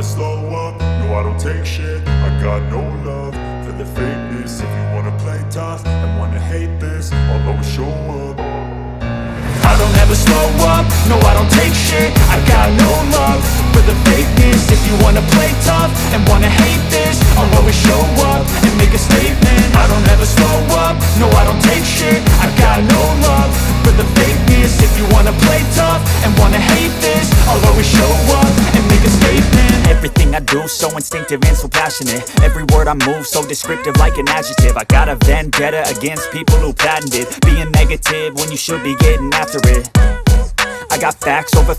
slow up, no I don't take shit. I got no love for the fakeness. If you wanna play tough and wanna hate this, I'll always show up. I don't ever slow up, no I don't take shit. I got no love for the fakeness. If you wanna play tough and wanna hate this, I'll always show up and make a statement. I don't ever slow up, no I don't take shit. I got no love for the fakeness. If you wanna play tough and wanna hate this, I'll always show up and make a statement. Everything I do so instinctive and so passionate. Every word I move so descriptive like an adjective. I got a vendetta against people who patented being negative when you should be getting after it. I got facts over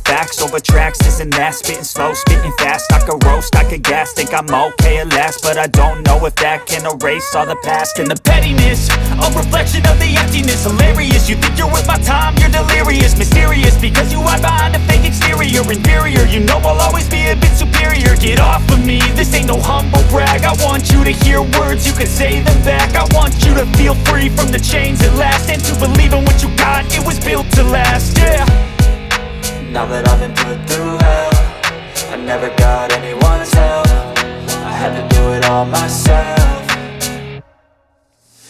tracks, this and that. Spitting slow, spitting fast, I could roast, I could gas. Think I'm okay at last, but I don't know if that can erase all the past. And the pettiness, a reflection of the emptiness. Hilarious, you think you're worth my time, you're delirious. Mysterious, because you hide behind a fake exterior. Inferior, you know I'll always be a bit superior. Get off of me, this ain't no humble brag. I want you to hear words, you can say them back. I want you to feel free from the chains at last, and to believe in what you got, it was built to last, yeah. Now that I've been put through hell, I never got anyone's help. I had to do it all myself.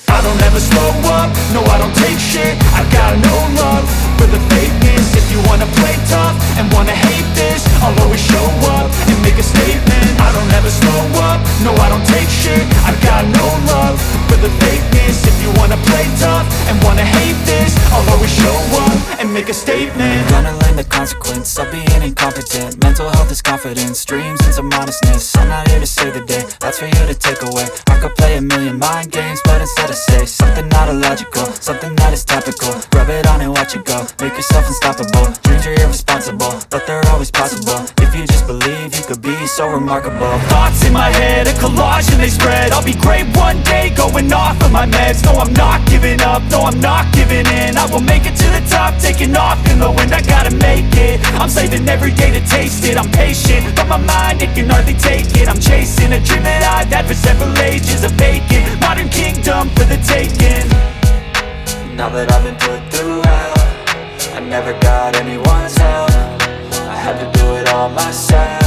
I don't ever slow up, no I don't take shit. I got no love for the fakeness. If you wanna play tough and wanna hate this, I'll always show up and make a statement. I don't ever slow up, no I don't take shit. I got no love for the fakeness. If you wanna play tough and wanna hate this, I'll always show up and make a statement. Gonna learn the consequence of being incompetent. Mental health is confidence, dreams and some honestness. I'm not here to save the day, that's for you to take away. I could play a million mind games, but instead I say something not illogical, something that is topical. Rub it on and watch it go, make yourself unstoppable. Dreams are irresponsible, but they're always possible. If you just believe, you could be so remarkable. Thoughts in my head, a collage and they spread. I'll be great one day, going off of my meds. No, I'm not giving up, no, I'm not giving in. I will make it to the top, taking off in the wind. I gotta make it, I'm saving every day to taste it. I'm patient, but my mind, it can hardly take it. I'm chasing a dream that I've had for several ages. A vacant, modern kingdom for the taking. Now that I've been put through hell, I never got anyone's help. I had to do it all myself.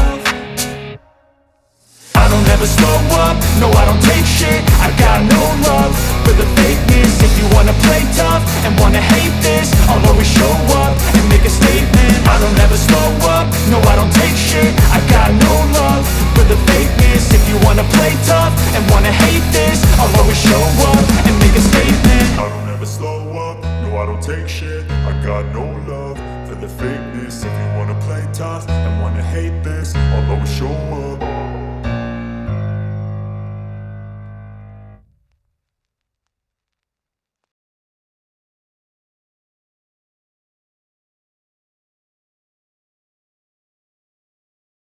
I don't ever slow up, no I don't take shit. I got no love for the fakeness. If you wanna play tough and wanna hate this, I'll always show up and make a statement. I don't ever slow up, no I don't take shit. I got no love for the fakeness. If you wanna play tough and wanna hate